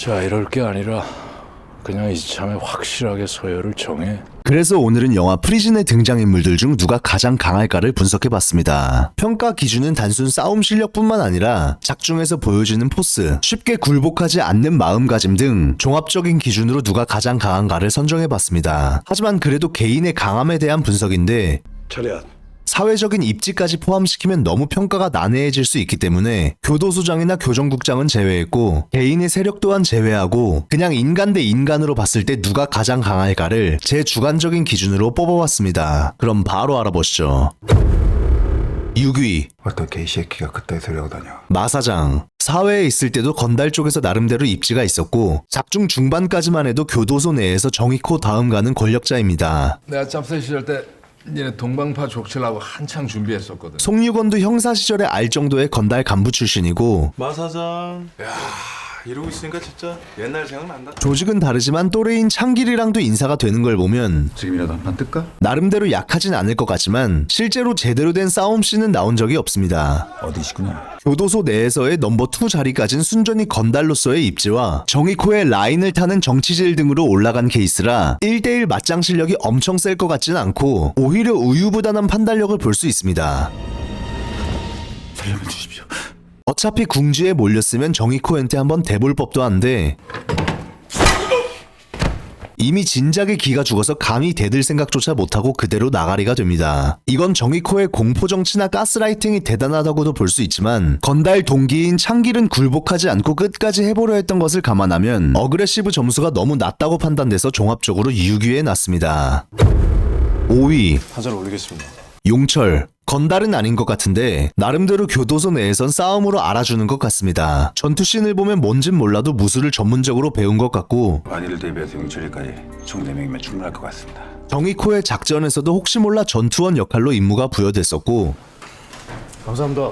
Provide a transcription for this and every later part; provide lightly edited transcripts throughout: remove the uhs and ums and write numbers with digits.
자, 이럴 게 아니라 그냥 이참에 확실하게 서열을 정해. 그래서 오늘은 영화 프리즌의 등장인물들 중 누가 가장 강할까를 분석해봤습니다. 평가 기준은 단순 싸움 실력뿐만 아니라 작중에서 보여주는 포스, 쉽게 굴복하지 않는 마음가짐 등 종합적인 기준으로 누가 가장 강한가를 선정해봤습니다. 하지만 그래도 개인의 강함에 대한 분석인데 차렷. 사회적인 입지까지 포함시키면 너무 평가가 난해해질 수 있기 때문에 교도소장이나 교정국장은 제외했고 개인의 세력 또한 제외하고 그냥 인간 대 인간으로 봤을 때 누가 가장 강할까를 제 주관적인 기준으로 뽑아봤습니다. 그럼 바로 알아보시죠. 6위 어떤 개새끼가 그따위 소리하고 다녀. 마사장. 사회에 있을 때도 건달 쪽에서 나름대로 입지가 있었고 작중 중반까지만 해도 교도소 내에서 정의코 다음 가는 권력자입니다. 내가 짭새 시절 때 니네 동방파 족치려고 한창 준비했었거든. 송유건도 형사 시절에 알 정도의 건달 간부 출신이고 마사장. 야, 이러고 있으니까 진짜 옛날 생각난다. 조직은 다르지만 또래인 창길이랑도 인사가 되는 걸 보면 지금이라도 한판 뜰까? 나름대로 약하진 않을 것 같지만 실제로 제대로 된 싸움씬은 나온 적이 없습니다. 어디시구나. 교도소 내에서의 넘버 2 자리까진 순전히 건달로서의 입지와 정의코의 라인을 타는 정치질 등으로 올라간 케이스라 1대1 맞짱 실력이 엄청 셀 것 같진 않고 오히려 우유부단한 판단력을 볼 수 있습니다. 살려면 주십시오. 어차피 궁지에 몰렸으면 정의코한테 한번 대볼 법도 한데 이미 진작에 기가 죽어서 감히 대들 생각조차 못하고 그대로 나가리가 됩니다. 이건 정의코의 공포정치나 가스라이팅이 대단하다고도 볼 수 있지만 건달 동기인 창길은 굴복하지 않고 끝까지 해보려 했던 것을 감안하면 어그레시브 점수가 너무 낮다고 판단돼서 종합적으로 6위에 놨습니다. 5위 한잔 올리겠습니다. 용철. 건달은 아닌 것 같은데 나름대로 교도소 내에선 싸움으로 알아주는 것 같습니다. 전투씬을 보면 뭔진 몰라도 무술을 전문적으로 배운 것 같고 만일을 대비해서 용철이까지 총 4명이면 충분할 것 같습니다. 정의코의 작전에서도 혹시 몰라 전투원 역할로 임무가 부여됐었고 감사합니다.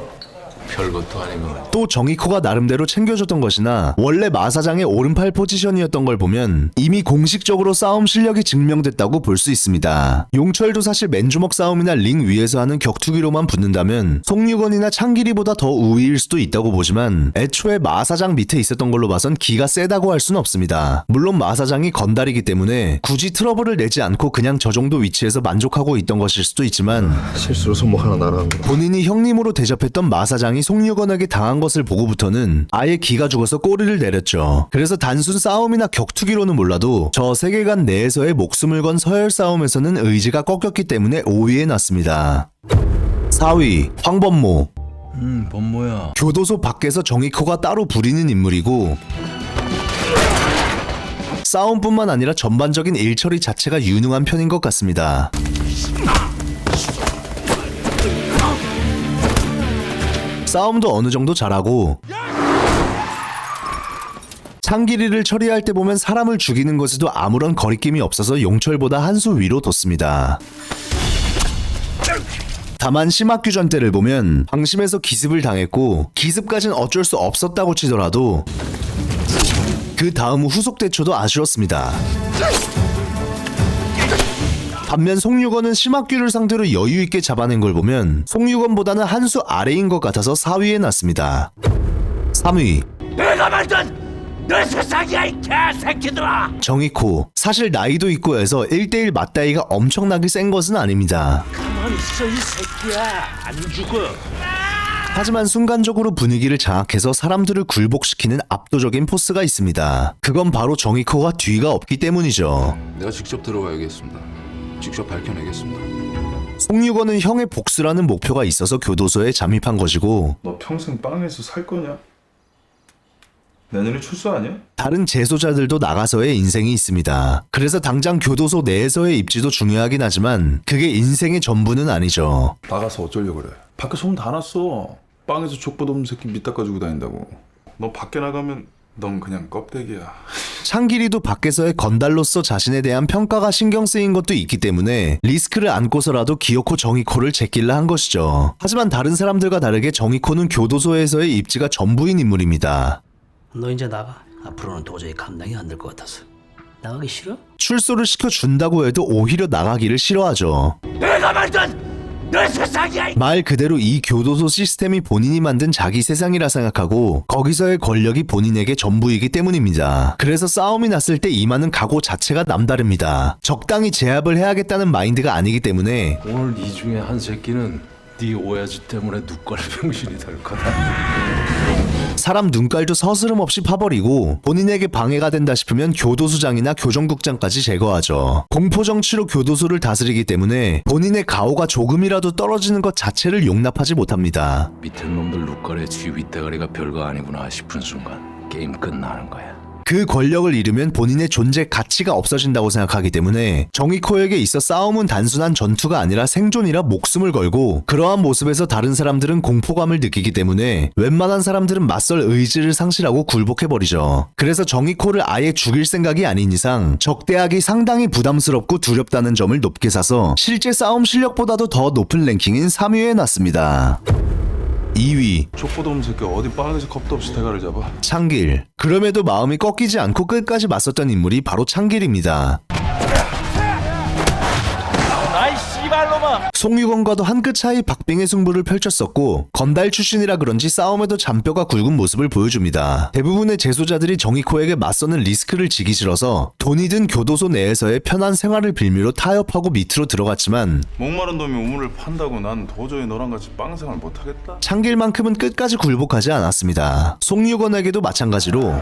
별것도 아닌 것 같아. 또 정의코가 나름대로 챙겨줬던 것이나 원래 마사장의 오른팔 포지션이었던 걸 보면 이미 공식적으로 싸움 실력이 증명됐다고 볼 수 있습니다. 용철도 사실 맨주먹 싸움이나 링 위에서 하는 격투기로만 붙는다면 송유건이나 창길이보다 더 우위일 수도 있다고 보지만 애초에 마사장 밑에 있었던 걸로 봐선 기가 세다고 할 순 없습니다. 물론 마사장이 건달이기 때문에 굳이 트러블을 내지 않고 그냥 저 정도 위치에서 만족하고 있던 것일 수도 있지만 실수로 손목 하나 날아간 거. 본인이 형님으로 대접했던 마사장이 송유건에게 당한 것을 보고부터는 아예 기가 죽어서 꼬리를 내렸죠. 그래서 단순 싸움이나 격투기로는 몰라도 저 세계관 내에서의 목숨을 건 서열 싸움에서는 의지가 꺾였기 때문에 5위에 놨습니다. 4위 황범모. 범모야. 교도소 밖에서 정의코가 따로 부리는 인물이고 싸움뿐만 아니라 전반적인 일처리 자체가 유능한 편인 것 같습니다. 싸움도 어느 정도 잘하고 창길이를 처리할 때 보면 사람을 죽이는 것에도 아무런 거리낌이 없어서 용철보다 한 수 위로 뒀습니다. 다만 심학규전 때를 보면 방심해서 기습을 당했고 기습까진 어쩔 수 없었다고 치더라도 그 다음 후속 대처도 아쉬웠습니다. 반면 송유건은 심학규를 상대로 여유있게 잡아낸 걸 보면 송유건보다는 한 수 아래인 것 같아서 4위에 놨습니다. 3위 내가 만든 내 세상이야 이 개새끼들아. 정의코. 사실 나이도 있고 해서 1대1 맞다이가 엄청나게 센 것은 아닙니다. 가만히 있어 이 새끼야. 안 죽어. 하지만 순간적으로 분위기를 장악해서 사람들을 굴복시키는 압도적인 포스가 있습니다. 그건 바로 정의코가 뒤가 없기 때문이죠. 내가 직접 들어가야겠습니다. 직접 밝혀내겠습니다. 송유건은 형의 복수라는 목표가 있어서 교도소에 잠입한 것이고 너 평생 빵에서 살 거냐? 내년에 출소 아니야? 다른 재소자들도 나가서의 인생이 있습니다. 그래서 당장 교도소 내에서의 입지도 중요하긴 하지만 그게 인생의 전부는 아니죠. 나가서 어쩌려고 그래? 밖에 소문 다 났어. 빵에서 족보도 없는 새끼 밑다 가지고 다닌다고. 너 밖에 나가면 넌 그냥 껍데기야. 창길이도 밖에서의 건달로서 자신에 대한 평가가 신경 쓰인 것도 있기 때문에 리스크를 안고서라도 기어코 정의코를 제낄라 한 것이죠. 하지만 다른 사람들과 다르게 정의코는 교도소에서의 입지가 전부인 인물입니다. 너 이제 나가. 앞으로는 도저히 감당이 안 될 것 같아서. 나가기 싫어? 출소를 시켜준다고 해도 오히려 나가기를 싫어하죠. 내가 만든 말 그대로 이 교도소 시스템이 본인이 만든 자기 세상이라 생각하고 거기서의 권력이 본인에게 전부이기 때문입니다. 그래서 싸움이 났을 때 임하는 각오 자체가 남다릅니다. 적당히 제압을 해야겠다는 마인드가 아니기 때문에 오늘 이 중에 한 새끼는 네 오야지 때문에 눈깔 병신이 될 거다. 사람 눈깔도 서스름 없이 파버리고 본인에게 방해가 된다 싶으면 교도소장이나 교정국장까지 제거하죠. 공포정치로 교도소를 다스리기 때문에 본인의 가오가 조금이라도 떨어지는 것 자체를 용납하지 못합니다. 밑에 놈들 눈깔에 지 윗대가리가 별거 아니구나 싶은 순간 게임 끝나는 거야. 그 권력을 잃으면 본인의 존재 가치가 없어진다고 생각하기 때문에 정의코에게 있어 싸움은 단순한 전투가 아니라 생존이라 목숨을 걸고 그러한 모습에서 다른 사람들은 공포감을 느끼기 때문에 웬만한 사람들은 맞설 의지를 상실하고 굴복해버리죠. 그래서 정의코를 아예 죽일 생각이 아닌 이상 적대하기 상당히 부담스럽고 두렵다는 점을 높게 사서 실제 싸움 실력보다도 더 높은 랭킹인 3위에 놨습니다. 2위 족보도 없는 새끼 어디 빵에서 겁도 없이 대가를 잡아. 창길. 그럼에도 마음이 꺾이지 않고 끝까지 맞섰던 인물이 바로 창길입니다. 송유건과도 한 끗 차이 박빙의 승부를 펼쳤었고 건달 출신이라 그런지 싸움에도 잔뼈가 굵은 모습을 보여줍니다. 대부분의 재소자들이 정의코에게 맞서는 리스크를 지기 싫어서 돈이 든 교도소 내에서의 편한 생활을 빌미로 타협하고 밑으로 들어갔지만 목마른 놈이 우물을 판다고 난 도저히 너랑 같이 빵생활 못하겠다. 창길만큼은 끝까지 굴복하지 않았습니다. 송유건에게도 마찬가지로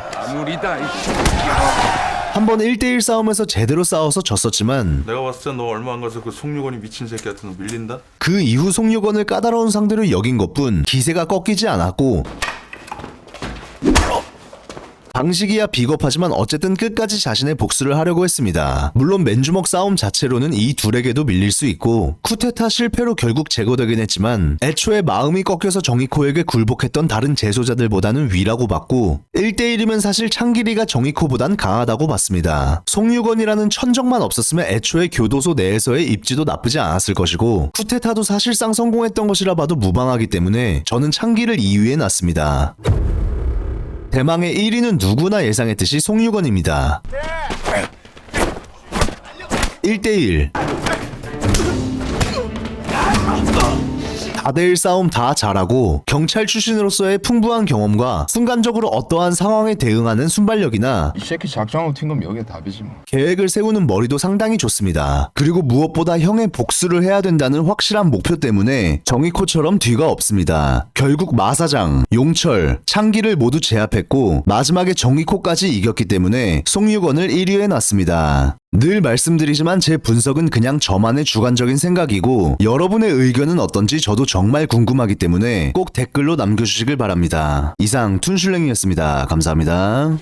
한번 1대1 싸움에서 제대로 싸워서 졌었지만 내가 봤을 때 너 얼마 안 가서 그 송유건이 미친 새끼한테 너 밀린다? 그 이후 송유건을 까다로운 상대로 여긴 것뿐 기세가 꺾이지 않았고 방식이야 비겁하지만 어쨌든 끝까지 자신의 복수를 하려고 했습니다. 물론 맨주먹 싸움 자체로는 이 둘에게도 밀릴 수 있고 쿠데타 실패로 결국 제거되긴 했지만 애초에 마음이 꺾여서 정의코에게 굴복했던 다른 재소자들보다는 위라고 봤고 1대1이면 사실 창길이가 정의코보단 강하다고 봤습니다. 송유건이라는 천적만 없었으면 애초에 교도소 내에서의 입지도 나쁘지 않았을 것이고 쿠데타도 사실상 성공했던 것이라 봐도 무방하기 때문에 저는 창길을 2위에 놨습니다. 대망의 1위는 누구나 예상했듯이 송유건입니다. 1대1 4대1 싸움 다 잘하고 경찰 출신으로서의 풍부한 경험과 순간적으로 어떠한 상황에 대응하는 순발력이나 이 새끼 작정하고 튄 건 여기에 답이지 뭐. 계획을 세우는 머리도 상당히 좋습니다. 그리고 무엇보다 형의 복수를 해야 된다는 확실한 목표 때문에 정의코처럼 뒤가 없습니다. 결국 마사장, 용철, 창기를 모두 제압했고 마지막에 정의코까지 이겼기 때문에 송유건을 1위에 놨습니다. 늘 말씀드리지만 제 분석은 그냥 저만의 주관적인 생각이고 여러분의 의견은 어떤지 저도 정말 궁금하기 때문에 꼭 댓글로 남겨주시길 바랍니다. 이상 툰슐랭이었습니다. 감사합니다.